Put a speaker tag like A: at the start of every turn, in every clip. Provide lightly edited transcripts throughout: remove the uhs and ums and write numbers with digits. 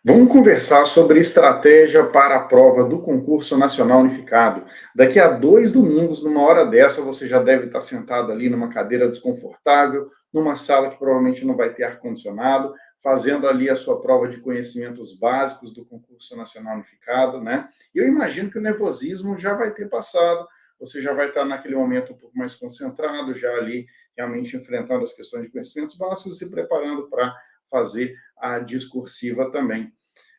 A: Vamos conversar sobre estratégia para a prova do concurso nacional unificado. Daqui a 2 domingos, numa hora dessa, você já deve estar sentado ali numa cadeira desconfortável, numa sala que provavelmente não vai ter ar-condicionado, fazendo ali a sua prova de conhecimentos básicos do concurso nacional unificado, né? E eu imagino que o nervosismo já vai ter passado, você já vai estar naquele momento um pouco mais concentrado, já ali realmente enfrentando as questões de conhecimentos básicos e se preparando para fazer a discursiva também.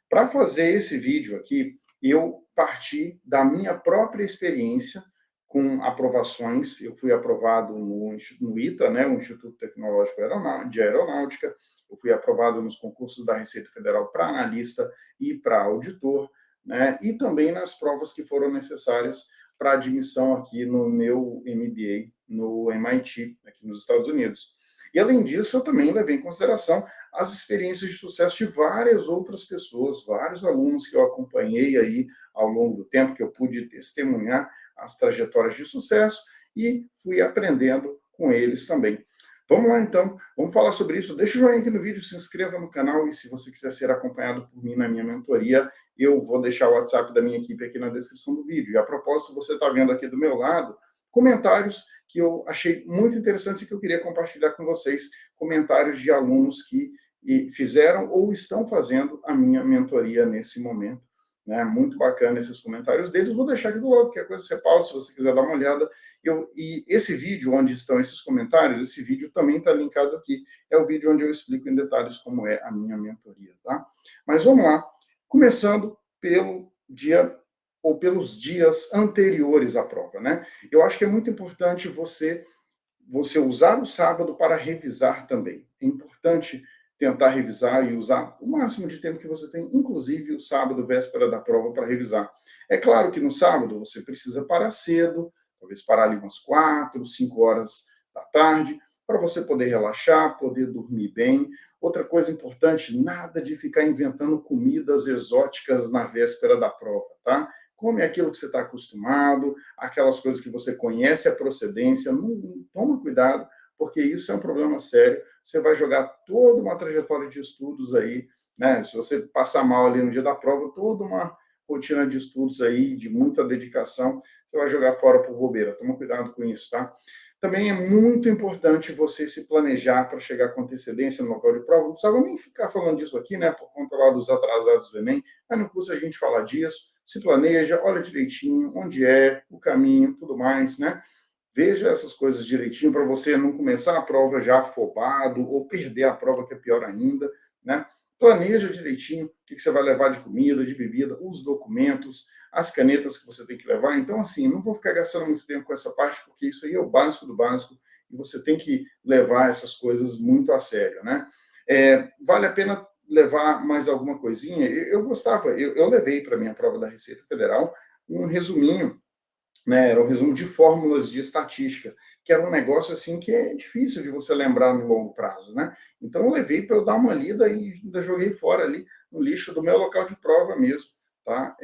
A: Para fazer esse vídeo aqui, eu parti da minha própria experiência com aprovações. Eu fui aprovado no ITA, né, o Instituto Tecnológico de Aeronáutica. Eu fui aprovado nos concursos da Receita Federal para analista e para auditor, né, e também nas provas que foram necessárias para admissão aqui no meu MBA no MIT, aqui nos Estados Unidos. E, além disso, eu também levei em consideração as experiências de sucesso de várias outras pessoas, vários alunos que eu acompanhei aí ao longo do tempo, que eu pude testemunhar as trajetórias de sucesso e fui aprendendo com eles também. Vamos lá, então, vamos falar sobre isso. Deixa o joinha aqui no vídeo, se inscreva no canal e se você quiser ser acompanhado por mim na minha mentoria, eu vou deixar o WhatsApp da minha equipe aqui na descrição do vídeo. E, a propósito, você está vendo aqui do meu lado comentários que eu achei muito interessantes e que eu queria compartilhar com vocês, comentários de alunos que fizeram ou estão fazendo a minha mentoria nesse momento. Né? Muito bacana esses comentários deles. Vou deixar aqui do lado, qualquer coisa você pausa, se você quiser dar uma olhada. E esse vídeo, onde estão esses comentários, esse vídeo também está linkado aqui. É o vídeo onde eu explico em detalhes como é a minha mentoria. Tá? Mas vamos lá, começando pelo dia ou pelos dias anteriores à prova, né? Eu acho que é muito importante você usar o sábado para revisar também. É importante tentar revisar e usar o máximo de tempo que você tem, inclusive o sábado, véspera da prova, para revisar. É claro que no sábado você precisa parar cedo, talvez parar ali umas 4, 5 horas da tarde, para você poder relaxar, poder dormir bem. Outra coisa importante, nada de ficar inventando comidas exóticas na véspera da prova, tá? Come aquilo que você está acostumado, aquelas coisas que você conhece a procedência, não, toma cuidado, porque isso é um problema sério. Você vai jogar toda uma trajetória de estudos aí, né? Se você passar mal ali no dia da prova, toda uma rotina de estudos aí, de muita dedicação, você vai jogar fora por bobeira. Toma cuidado com isso, tá? Também é muito importante você se planejar para chegar com antecedência no local de prova. Não precisava nem ficar falando disso aqui, né? Por conta lá dos atrasados do Enem, mas não custa a gente falar disso. Se planeja, olha direitinho onde é, o caminho, tudo mais, né? Veja essas coisas direitinho para você não começar a prova já afobado ou perder a prova, que é pior ainda, né? Planeja direitinho o que você vai levar de comida, de bebida, os documentos, as canetas que você tem que levar. Então, assim, não vou ficar gastando muito tempo com essa parte, porque isso aí é o básico do básico e você tem que levar essas coisas muito a sério, né? Vale a pena levar mais alguma coisinha? Eu gostava, eu levei para a minha prova da Receita Federal um resuminho, né? Era um resumo de fórmulas de estatística, que era um negócio assim que é difícil de você lembrar no longo prazo, né? Então eu levei para eu dar uma lida e ainda joguei fora ali no lixo do meu local de prova mesmo, tá?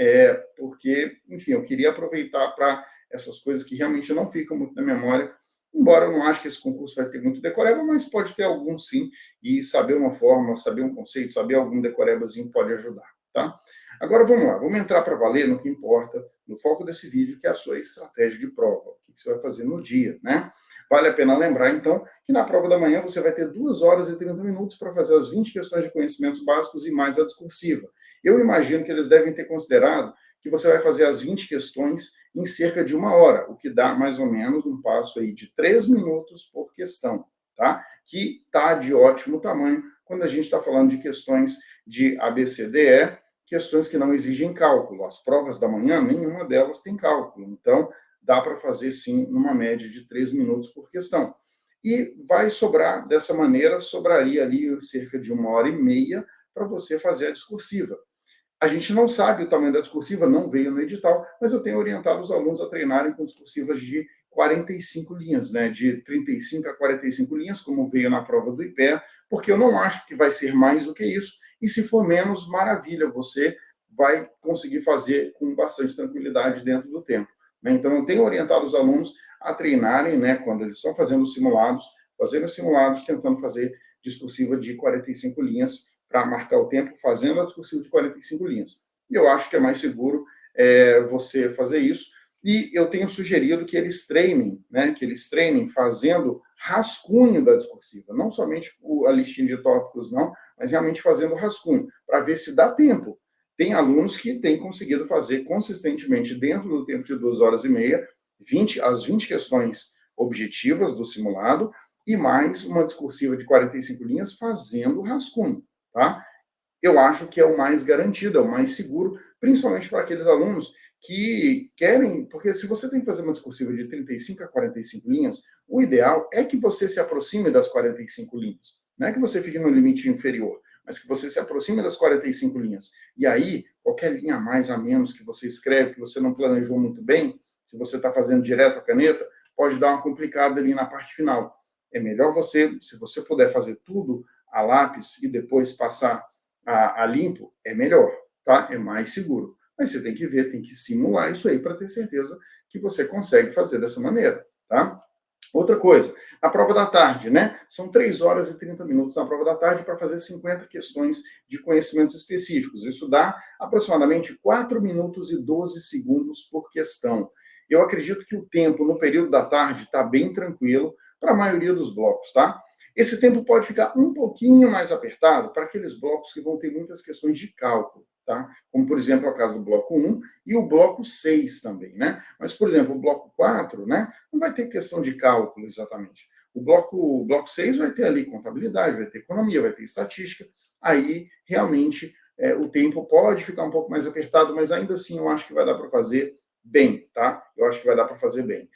A: Porque, enfim, eu queria aproveitar para essas coisas que realmente não ficam muito na memória, embora eu não acho que esse concurso vai ter muito decoreba, mas pode ter algum sim, e saber uma fórmula, saber um conceito, saber algum decorebazinho pode ajudar, tá? Agora vamos lá, vamos entrar para valer no que importa, no foco desse vídeo, que é a sua estratégia de prova. O que você vai fazer no dia, né? Vale a pena lembrar, então, que na prova da manhã você vai ter 2 horas e 30 minutos para fazer as 20 questões de conhecimentos básicos e mais a discursiva. Eu imagino que eles devem ter considerado que você vai fazer as 20 questões em cerca de 1 hora, o que dá mais ou menos um passo aí de 3 minutos por questão, tá? Que está de ótimo tamanho quando a gente está falando de questões de ABCDE, questões que não exigem cálculo. As provas da manhã, nenhuma delas tem cálculo. Então, dá para fazer, sim, numa média de 3 minutos por questão. E vai sobrar, dessa maneira, sobraria ali cerca de 1 hora e meia para você fazer a discursiva. A gente não sabe o tamanho da discursiva, não veio no edital, mas eu tenho orientado os alunos a treinarem com discursivas de 45 linhas, né, de 35 a 45 linhas, como veio na prova do IPEA, porque eu não acho que vai ser mais do que isso, e se for menos, maravilha, você vai conseguir fazer com bastante tranquilidade dentro do tempo. Né? Então, eu tenho orientado os alunos a treinarem, né, quando eles estão fazendo os simulados, tentando fazer discursiva de 45 linhas, para marcar o tempo fazendo a discursiva de 45 linhas. E eu acho que é mais seguro você fazer isso. E eu tenho sugerido que eles treinem, né, que eles treinem fazendo rascunho da discursiva, não somente a listinha de tópicos, não, mas realmente fazendo rascunho, para ver se dá tempo. Tem alunos que têm conseguido fazer consistentemente, dentro do tempo de 2 horas e meia, as 20 questões objetivas do simulado, e mais uma discursiva de 45 linhas fazendo rascunho, tá? Eu acho que é o mais garantido, é o mais seguro, principalmente para aqueles alunos que querem, porque se você tem que fazer uma discursiva de 35 a 45 linhas, o ideal é que você se aproxime das 45 linhas. Não é que você fique no limite inferior, mas que você se aproxime das 45 linhas. E aí, qualquer linha a mais, a menos que você escreve, que você não planejou muito bem, se você está fazendo direto a caneta, pode dar uma complicada ali na parte final. É melhor você, se você puder fazer tudo a lápis e depois passar a limpo, é melhor, tá? É mais seguro. Mas você tem que ver, tem que simular isso aí para ter certeza que você consegue fazer dessa maneira, tá? Outra coisa, a prova da tarde, né? São 3 horas e 30 minutos na prova da tarde para fazer 50 questões de conhecimentos específicos. Isso dá aproximadamente 4 minutos e 12 segundos por questão. Eu acredito que o tempo no período da tarde está bem tranquilo para a maioria dos blocos, tá? Esse tempo pode ficar um pouquinho mais apertado para aqueles blocos que vão ter muitas questões de cálculo, tá? Como, por exemplo, a caso do bloco 1 e o bloco 6 também, né? Mas, por exemplo, o bloco 4, né, não vai ter questão de cálculo exatamente. O bloco 6 vai ter ali contabilidade, vai ter economia, vai ter estatística. Aí, realmente, o tempo pode ficar um pouco mais apertado, mas ainda assim eu acho que vai dar para fazer bem, tá? Eu acho que vai dar para fazer bem.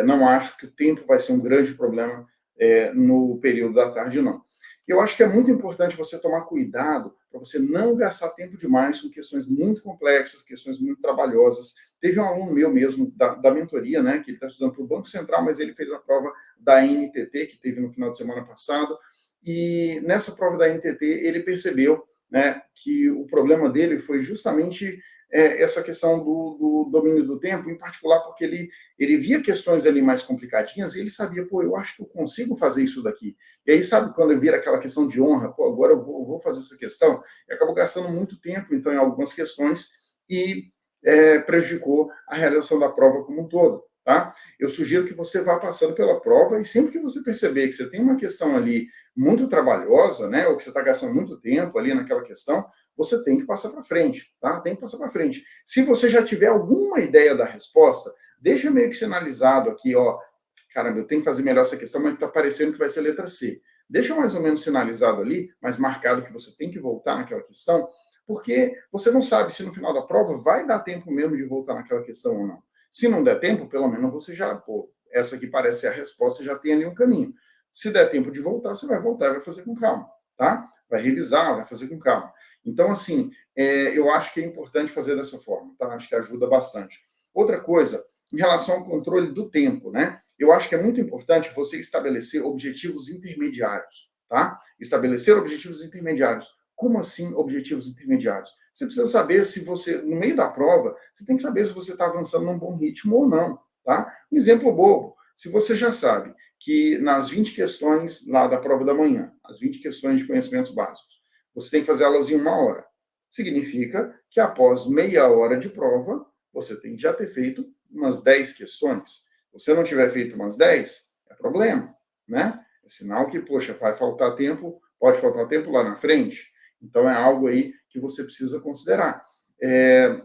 A: Não acho que o tempo vai ser um grande problema no período da tarde, não. Eu acho que é muito importante você tomar cuidado para você não gastar tempo demais com questões muito complexas, questões muito trabalhosas. Teve um aluno meu mesmo, da mentoria, né, que ele está estudando para o Banco Central, mas ele fez a prova da NTT, que teve no final de semana passado, e nessa prova da NTT ele percebeu, né, que o problema dele foi justamente essa questão do domínio do tempo, em particular porque ele via questões ali mais complicadinhas e ele sabia, pô, eu acho que eu consigo fazer isso daqui. E aí, sabe, quando eu vira aquela questão de honra, pô, agora eu vou fazer essa questão, e acabou gastando muito tempo, então, em algumas questões, e prejudicou a realização da prova como um todo, tá? Eu sugiro que você vá passando pela prova e sempre que você perceber que você tem uma questão ali muito trabalhosa, né, ou que você está gastando muito tempo ali naquela questão, você tem que passar para frente, tá? Tem que passar para frente. Se você já tiver alguma ideia da resposta, deixa meio que sinalizado aqui, ó, caramba, eu tenho que fazer melhor essa questão, mas está parecendo que vai ser letra C. Deixa mais ou menos sinalizado ali, mas marcado que você tem que voltar naquela questão, porque você não sabe se no final da prova vai dar tempo mesmo de voltar naquela questão ou não. Se não der tempo, pelo menos você já, pô, essa aqui parece ser a resposta, já tem ali um caminho. Se der tempo de voltar, você vai voltar e vai fazer com calma, tá? Vai revisar, vai fazer com calma. Então, assim, eu acho que é importante fazer dessa forma, tá? Acho que ajuda bastante. Outra coisa, em relação ao controle do tempo, né? Eu acho que é muito importante você estabelecer objetivos intermediários, tá? Estabelecer objetivos intermediários. Como assim objetivos intermediários? Você precisa saber se você, no meio da prova, você tem que saber se você está avançando num bom ritmo ou não, tá? Um exemplo bobo. Se você já sabe que nas 20 questões lá da prova da manhã, as 20 questões de conhecimentos básicos, você tem que fazer elas em 1 hora. Significa que após meia hora de prova, você tem que já ter feito umas 10 questões. Se você não tiver feito umas 10, é problema, né? É sinal que, poxa, vai faltar tempo, pode faltar tempo lá na frente. Então é algo aí que você precisa considerar.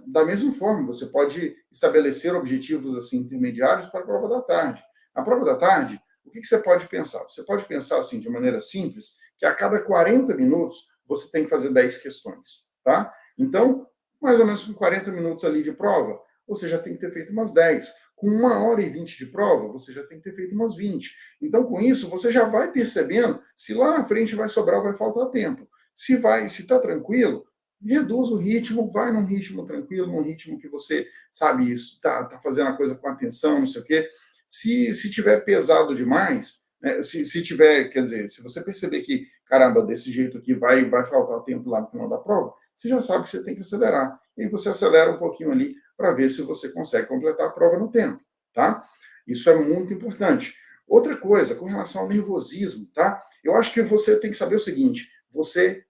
A: Da mesma forma, você pode estabelecer objetivos assim intermediários para a prova da tarde. A prova da tarde, o que você pode pensar? Você pode pensar assim, de maneira simples, que a cada 40 minutos você tem que fazer 10 questões, tá? Então, mais ou menos com 40 minutos ali de prova, você já tem que ter feito umas 10. Com 1 hora e 20 de prova, você já tem que ter feito umas 20. Então, com isso, você já vai percebendo se lá na frente vai sobrar ou vai faltar tempo. Se está tranquilo, reduz o ritmo, vai num ritmo tranquilo, num ritmo que você sabe isso, tá fazendo a coisa com atenção, não sei o quê. Se tiver pesado demais, né, se tiver, quer dizer, se você perceber que, caramba, desse jeito aqui vai faltar tempo lá no final da prova, você já sabe que você tem que acelerar. E aí você acelera um pouquinho ali para ver se você consegue completar a prova no tempo, tá? Isso é muito importante. Outra coisa, com relação ao nervosismo, tá? Eu acho que você tem que saber o seguinte, você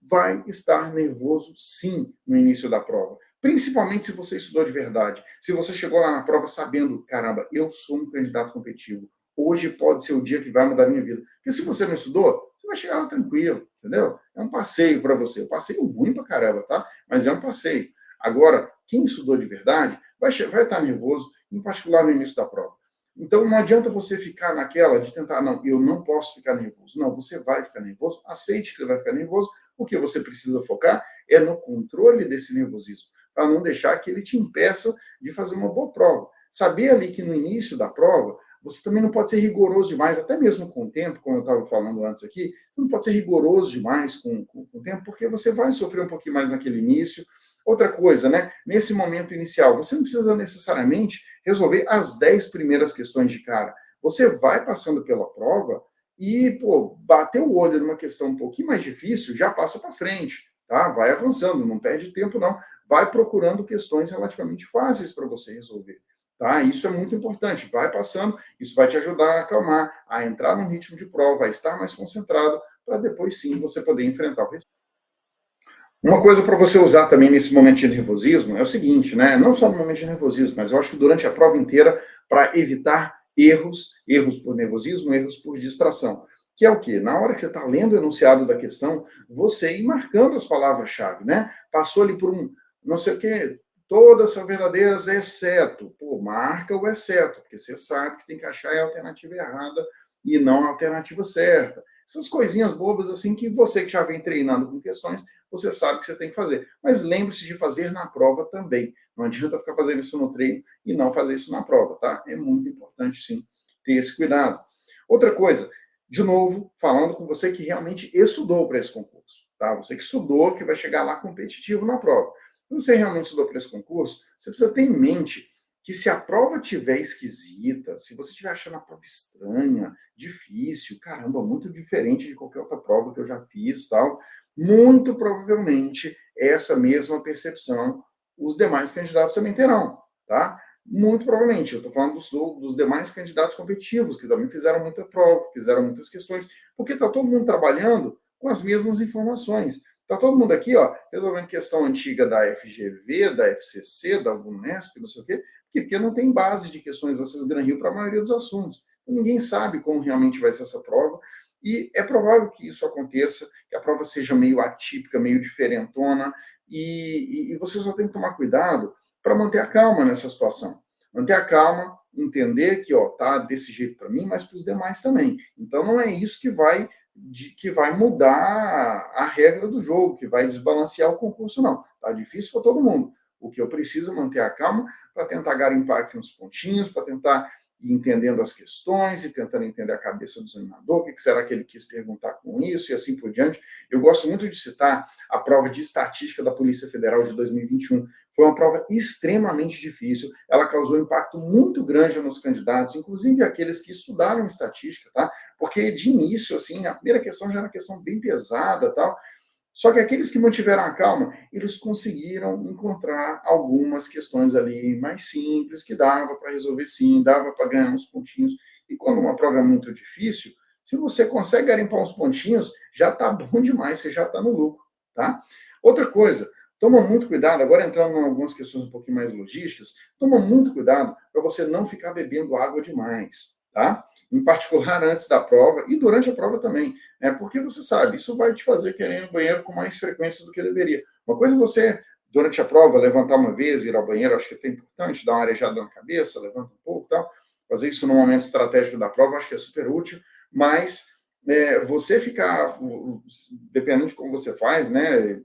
A: vai estar nervoso sim no início da prova. Principalmente se você estudou de verdade. Se você chegou lá na prova sabendo, caramba, eu sou um candidato competitivo. Hoje pode ser o dia que vai mudar a minha vida. Porque se você não estudou, você vai chegar lá tranquilo, entendeu? É um passeio para você. Um passeio ruim pra caramba, tá? Mas é um passeio. Agora, quem estudou de verdade vai estar nervoso, em particular no início da prova. Então, não adianta você ficar naquela de tentar, não, eu não posso ficar nervoso. Não, você vai ficar nervoso, aceite que você vai ficar nervoso, o que você precisa focar é no controle desse nervosismo, para não deixar que ele te impeça de fazer uma boa prova. Saber ali que no início da prova, você também não pode ser rigoroso demais, até mesmo com o tempo, como eu estava falando antes aqui, você não pode ser rigoroso demais com o tempo, porque você vai sofrer um pouquinho mais naquele início. Outra coisa, né? Nesse momento inicial, você não precisa necessariamente resolver as 10 primeiras questões de cara. Você vai passando pela prova e, pô, bater o olho numa questão um pouquinho mais difícil, já passa para frente, tá? Vai avançando, não perde tempo, não. Vai procurando questões relativamente fáceis para você resolver, tá? Isso é muito importante. Vai passando, isso vai te ajudar a acalmar, a entrar num ritmo de prova, a estar mais concentrado, para depois sim você poder enfrentar o restante. Uma coisa para você usar também nesse momento de nervosismo é o seguinte, né? Não só no momento de nervosismo, mas eu acho que durante a prova inteira, para evitar erros por nervosismo, erros por distração. Que é o quê? Na hora que você está lendo o enunciado da questão, você ir marcando as palavras-chave, né? Passou ali por um não sei o quê, todas são verdadeiras, exceto. Pô, marca o exceto, porque você sabe que tem que achar a alternativa errada e não a alternativa certa. Essas coisinhas bobas assim que você que já vem treinando com questões, você sabe que você tem que fazer. Mas lembre-se de fazer na prova também. Não adianta ficar fazendo isso no treino e não fazer isso na prova, tá? É muito importante, sim, ter esse cuidado. Outra coisa, de novo, falando com você que realmente estudou para esse concurso, tá? Você que estudou, que vai chegar lá competitivo na prova. Se você realmente estudou para esse concurso, você precisa ter em mente que se a prova tiver esquisita, se você estiver achando a prova estranha, difícil, caramba, muito diferente de qualquer outra prova que eu já fiz, tal, muito provavelmente essa mesma percepção os demais candidatos também terão, tá? Muito provavelmente, eu estou falando dos demais candidatos competitivos, que também fizeram muita prova, fizeram muitas questões, porque está todo mundo trabalhando com as mesmas informações. Está todo mundo aqui, ó, resolvendo questão antiga da FGV, da FCC, da VUNESP, não sei o quê, porque não tem base de questões dessas Gran Rio para a maioria dos assuntos. Então, ninguém sabe como realmente vai ser essa prova, e é provável que isso aconteça, que a prova seja meio atípica, meio diferentona, e você só tem que tomar cuidado para manter a calma nessa situação. Manter a calma, entender que, ó, tá desse jeito para mim, mas para os demais também. Então, não é isso que vai mudar a regra do jogo, que vai desbalancear o concurso, não. Tá difícil para todo mundo. O que eu preciso é manter a calma para tentar garimpar aqui uns pontinhos, para tentar ir entendendo as questões e tentando entender a cabeça do examinador, o que será que ele quis perguntar com isso e assim por diante. Eu gosto muito de citar a prova de estatística da Polícia Federal de 2021. Foi uma prova extremamente difícil, ela causou um impacto muito grande nos candidatos, inclusive aqueles que estudaram estatística, tá? Porque de início, assim, a primeira questão já era uma questão bem pesada, tal. Só que aqueles que mantiveram a calma, eles conseguiram encontrar algumas questões ali mais simples, que dava para resolver sim, dava para ganhar uns pontinhos. E quando uma prova é muito difícil, se você consegue garimpar uns pontinhos, já está bom demais, você já está no lucro, tá? Outra coisa, toma muito cuidado, agora entrando em algumas questões um pouquinho mais logísticas, toma muito cuidado para você não ficar bebendo água demais, tá? Em particular antes da prova e durante a prova também, né? Porque você sabe, isso vai te fazer querer ir no banheiro com mais frequência do que deveria. Uma coisa é você, durante a prova, levantar uma vez, ir ao banheiro, acho que é até importante, dar uma arejada na cabeça, levanta um pouco e tal, fazer isso no momento estratégico da prova, acho que é super útil, mas você ficar, dependendo de como você faz, né,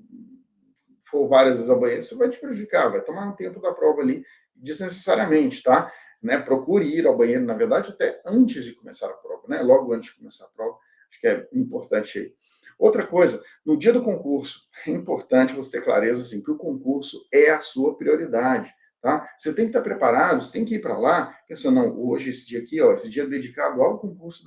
A: for várias vezes ao banheiro, isso vai te prejudicar, vai tomar um tempo da prova ali desnecessariamente, tá? Né? Procure ir ao banheiro, na verdade, até antes de começar a prova, né? Logo antes de começar a prova, acho que é importante aí. Outra coisa, no dia do concurso, é importante você ter clareza assim, que o concurso é a sua prioridade, tá? Você tem que estar preparado, você tem que ir para lá, pensando, não, hoje, esse dia aqui, ó, esse dia é dedicado ao concurso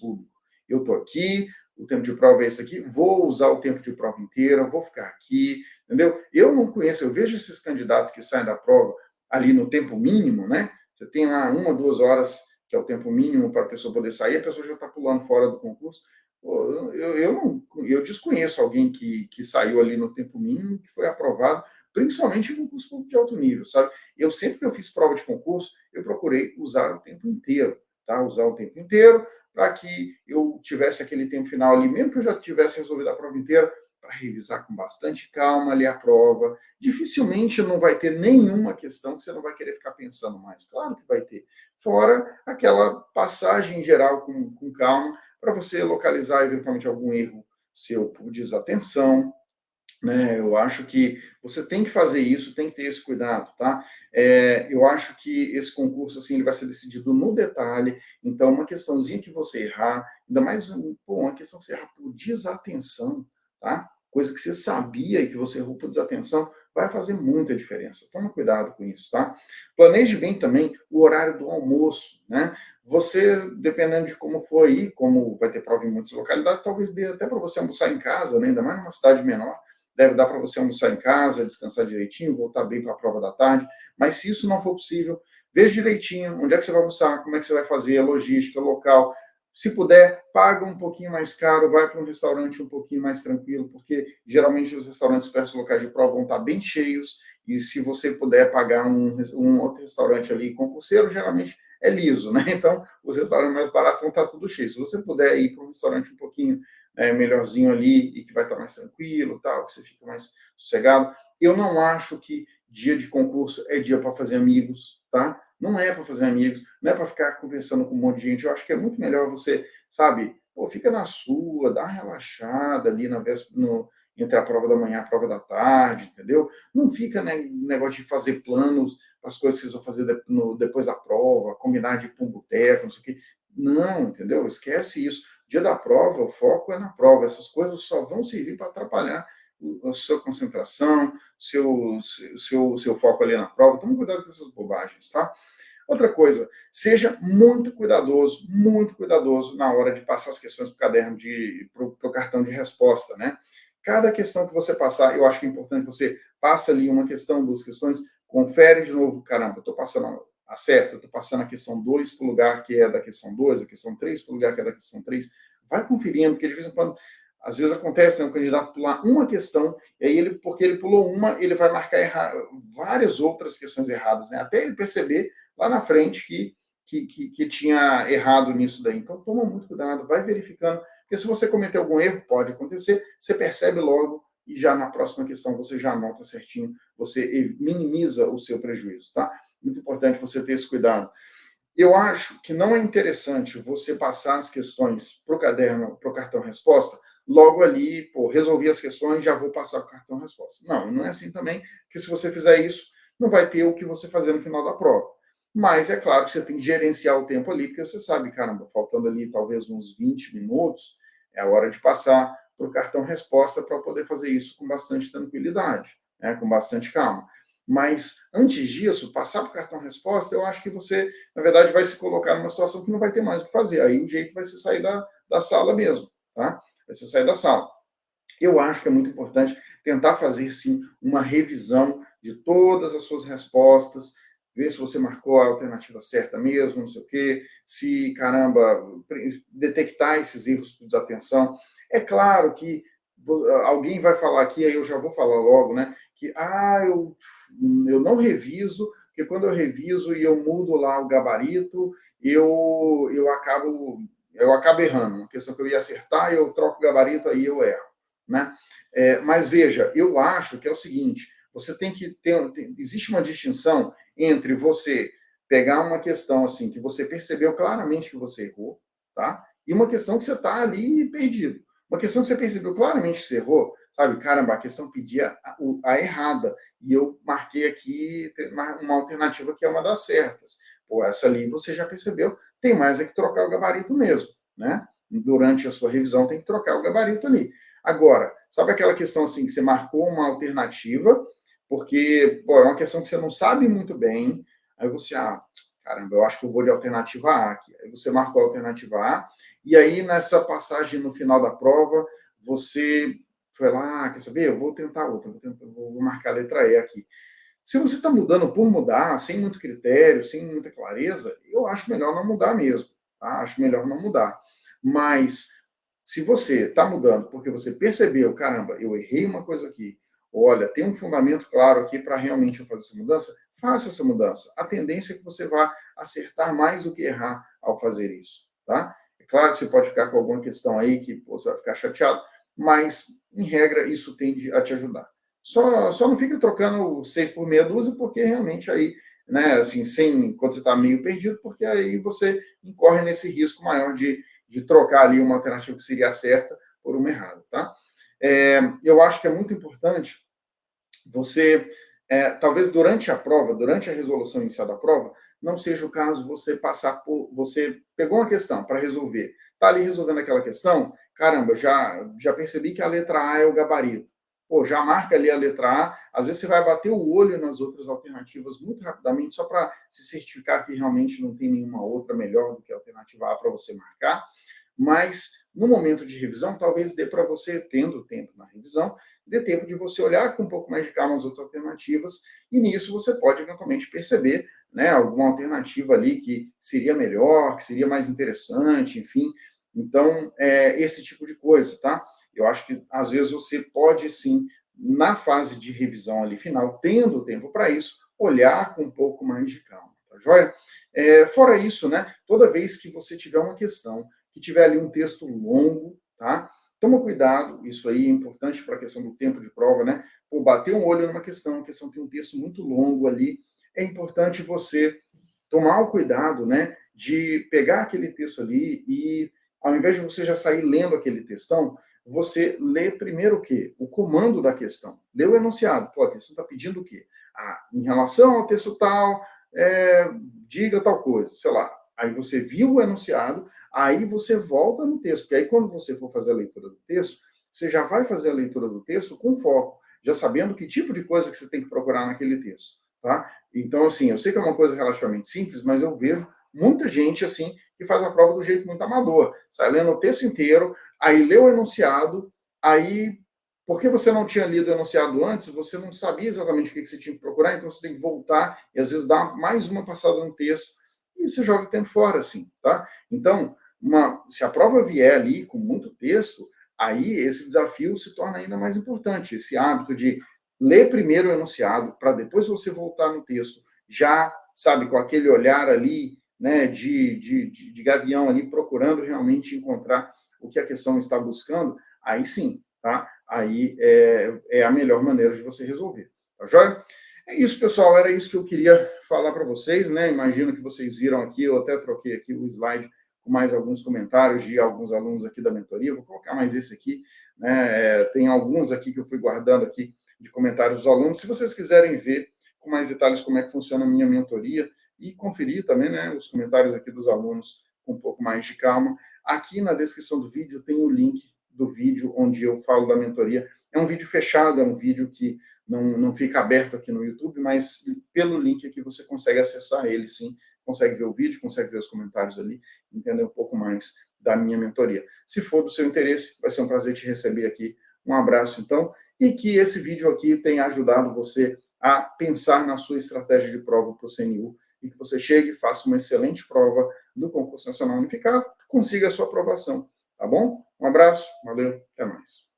A: público. Eu estou aqui, o tempo de prova é esse aqui, vou usar o tempo de prova inteiro, vou ficar aqui, entendeu? Eu não conheço, eu vejo esses candidatos que saem da prova ali no tempo mínimo, né? Você tem lá 1 ou 2 horas, que é o tempo mínimo para a pessoa poder sair, a pessoa já está pulando fora do concurso. Pô, eu desconheço alguém que saiu ali no tempo mínimo, que foi aprovado, principalmente em concurso público de alto nível, sabe? Eu sempre que eu fiz prova de concurso, eu procurei usar o tempo inteiro, tá? Usar o tempo inteiro para que eu tivesse aquele tempo final ali, mesmo que eu já tivesse resolvido a prova inteira, para revisar com bastante calma ali a prova. Dificilmente não vai ter nenhuma questão que você não vai querer ficar pensando mais. Claro que vai ter. Fora aquela passagem geral com calma, para você localizar eventualmente algum erro seu por desatenção, né? Eu acho que você tem que fazer isso, tem que ter esse cuidado, tá? Eu acho que esse concurso, assim, ele vai ser decidido no detalhe, então uma questãozinha que você errar, ainda mais uma questão que você errar por desatenção, tá? Coisa que você sabia e que você errou por desatenção, vai fazer muita diferença. Toma cuidado com isso, tá? Planeje bem também o horário do almoço, né? Você, dependendo de como for aí, como vai ter prova em muitas localidades, talvez dê até para você almoçar em casa, né? Ainda mais numa cidade menor, deve dar para você almoçar em casa, descansar direitinho, voltar bem para a prova da tarde. Mas se isso não for possível, veja direitinho onde é que você vai almoçar, como é que você vai fazer, a logística, local. Se puder, paga um pouquinho mais caro, vai para um restaurante um pouquinho mais tranquilo, porque geralmente os restaurantes perto dos locais de prova vão estar bem cheios, e se você puder pagar um outro restaurante ali concurseiro, geralmente é liso, né? Então, os restaurantes mais baratos vão estar tudo cheios. Se você puder ir para um restaurante um pouquinho melhorzinho ali e que vai estar mais tranquilo, tal, que você fica mais sossegado. Eu não acho que dia de concurso é dia para fazer amigos, tá? Não é para fazer amigos, não é para ficar conversando com um monte de gente. Eu acho que é muito melhor você, sabe, pô, fica na sua, dá uma relaxada ali na véspera, entre a prova da manhã e a prova da tarde, entendeu? Não fica né, negócio de fazer planos para as coisas que vocês vão fazer depois da prova, combinar de ir para um boteco, não sei o quê. Não, entendeu? Esquece isso. Dia da prova, o foco é na prova. Essas coisas só vão servir para atrapalhar a sua concentração, seu foco ali na prova. Tome cuidado com essas bobagens, tá? Outra coisa, seja muito cuidadoso na hora de passar as questões para o caderno, para o cartão de resposta, né? Cada questão que você passar, eu acho que é importante você passa ali uma questão, duas questões, confere de novo, caramba, eu estou passando acerta, eu estou passando a questão 2 para o lugar que é da questão 2, a questão 3 para o lugar que é da questão 3. Vai conferindo, porque de vez em quando, às vezes acontece, né, um candidato pular uma questão, e aí ele, porque ele pulou uma, ele vai marcar várias outras questões erradas, né? Até ele perceber lá na frente que tinha errado nisso daí. Então, toma muito cuidado, vai verificando, porque se você cometer algum erro, pode acontecer, você percebe logo e já na próxima questão você já anota certinho, você minimiza o seu prejuízo, tá? Muito importante você ter esse cuidado. Eu acho que não é interessante você passar as questões para o caderno, para o cartão resposta, logo ali, pô, resolvi as questões, já vou passar o cartão resposta. Não, não é assim também, porque se você fizer isso, não vai ter o que você fazer no final da prova. Mas é claro que você tem que gerenciar o tempo ali, porque você sabe, caramba, faltando ali talvez uns 20 minutos, é a hora de passar para o cartão resposta para poder fazer isso com bastante tranquilidade, né, com bastante calma. Mas antes disso, passar para o cartão resposta, eu acho que você, na verdade, vai se colocar numa situação que não vai ter mais o que fazer. Aí o jeito vai ser sair da sala mesmo, tá? Vai ser sair da sala. Eu acho que é muito importante tentar fazer, sim, uma revisão de todas as suas respostas, ver se você marcou a alternativa certa mesmo, não sei o quê, se, caramba, detectar esses erros por desatenção. É claro que alguém vai falar aqui, aí eu já vou falar logo, né, que, eu não reviso, porque quando eu reviso e eu mudo lá o gabarito, eu acabo errando. Uma questão que eu ia acertar, eu troco o gabarito, aí eu erro. Né? Mas veja, eu acho que é o seguinte: você tem que existe uma distinção entre você pegar uma questão assim que você percebeu claramente que você errou, tá? E uma questão que você está ali perdido. Uma questão que você percebeu claramente que você errou, sabe? Caramba, a questão pedia a errada e eu marquei aqui uma alternativa que é uma das certas. Pô, essa ali você já percebeu, tem mais é que trocar o gabarito mesmo, né? Durante a sua revisão tem que trocar o gabarito ali. Agora, sabe aquela questão assim que você marcou uma alternativa, porque pô, é uma questão que você não sabe muito bem, aí você, caramba, eu acho que eu vou de alternativa A aqui. Aí você marcou a alternativa A, e aí nessa passagem no final da prova, você foi lá, quer saber? Eu vou tentar outra, vou marcar a letra E aqui. Se você está mudando por mudar, sem muito critério, sem muita clareza, eu acho melhor não mudar mesmo. Tá? Acho melhor não mudar. Mas Se você está mudando porque você percebeu, caramba, eu errei uma coisa aqui, olha, tem um fundamento claro aqui para realmente eu fazer essa mudança, faça essa mudança. A tendência é que você vá acertar mais do que errar ao fazer isso, tá? É claro que você pode ficar com alguma questão aí que pô, você vai ficar chateado, mas, em regra, isso tende a te ajudar. Só não fica trocando 6 por meia dúzia, porque realmente aí, né, assim, quando você está meio perdido, porque aí você incorre nesse risco maior de trocar ali uma alternativa que seria certa por uma errada, tá? Eu acho que é muito importante você, talvez durante a prova, durante a resolução inicial da prova, não seja o caso você passar por, você pegou uma questão para resolver, está ali resolvendo aquela questão, caramba, já percebi que a letra A é o gabarito. Pô, já marca ali a letra A, às vezes você vai bater o olho nas outras alternativas muito rapidamente, só para se certificar que realmente não tem nenhuma outra melhor do que a alternativa A para você marcar. Mas no momento de revisão, talvez dê para você, tendo tempo na revisão, dê tempo de você olhar com um pouco mais de calma as outras alternativas, e nisso você pode eventualmente perceber, né, alguma alternativa ali que seria melhor, que seria mais interessante, enfim. Então, esse tipo de coisa, tá? Eu acho que às vezes você pode sim, na fase de revisão ali final, tendo tempo para isso, olhar com um pouco mais de calma, tá joia? Fora isso, né, toda vez que você tiver uma questão que tiver ali um texto longo, tá? Toma cuidado, isso aí é importante para a questão do tempo de prova, né? Pô, bater um olho numa questão, a questão tem um texto muito longo ali, é importante você tomar o cuidado, né, de pegar aquele texto ali e, ao invés de você já sair lendo aquele textão, você lê primeiro o quê? O comando da questão. Lê o enunciado. Pô, a questão está pedindo o quê? Ah, em relação ao texto tal, diga tal coisa, sei lá. Aí você viu o enunciado, aí você volta no texto, porque aí quando você for fazer a leitura do texto, você já vai fazer a leitura do texto com foco, já sabendo que tipo de coisa que você tem que procurar naquele texto, tá? Então, assim, eu sei que é uma coisa relativamente simples, mas eu vejo muita gente, assim, que faz a prova do jeito muito amador. Sai lendo o texto inteiro, aí lê o enunciado, aí, porque você não tinha lido o enunciado antes, você não sabia exatamente o que você tinha que procurar, então você tem que voltar e, às vezes, dar mais uma passada no texto e você joga o tempo fora, assim, tá? Então, se a prova vier ali com muito texto, aí esse desafio se torna ainda mais importante, esse hábito de ler primeiro o enunciado, para depois você voltar no texto, já, sabe, com aquele olhar ali, né, de gavião ali, procurando realmente encontrar o que a questão está buscando, aí sim, tá? Aí é a melhor maneira de você resolver, tá joia? É isso, pessoal, era isso que eu queria falar para vocês, né? Imagino que vocês viram aqui, eu até troquei aqui o slide com mais alguns comentários de alguns alunos aqui da mentoria, vou colocar mais esse aqui, né? Tem alguns aqui que eu fui guardando aqui de comentários dos alunos. Se vocês quiserem ver com mais detalhes como é que funciona a minha mentoria e conferir também, né, os comentários aqui dos alunos com um pouco mais de calma, aqui na descrição do vídeo tem o link do vídeo onde eu falo da mentoria. É um vídeo fechado, é um vídeo que não fica aberto aqui no YouTube, mas pelo link aqui você consegue acessar ele, sim, consegue ver o vídeo, consegue ver os comentários ali, entender um pouco mais da minha mentoria. Se for do seu interesse, vai ser um prazer te receber aqui. Um abraço, então, e que esse vídeo aqui tenha ajudado você a pensar na sua estratégia de prova para o CNU e que você chegue, faça uma excelente prova do Concurso Nacional Unificado, consiga a sua aprovação, tá bom? Um abraço, valeu, até mais.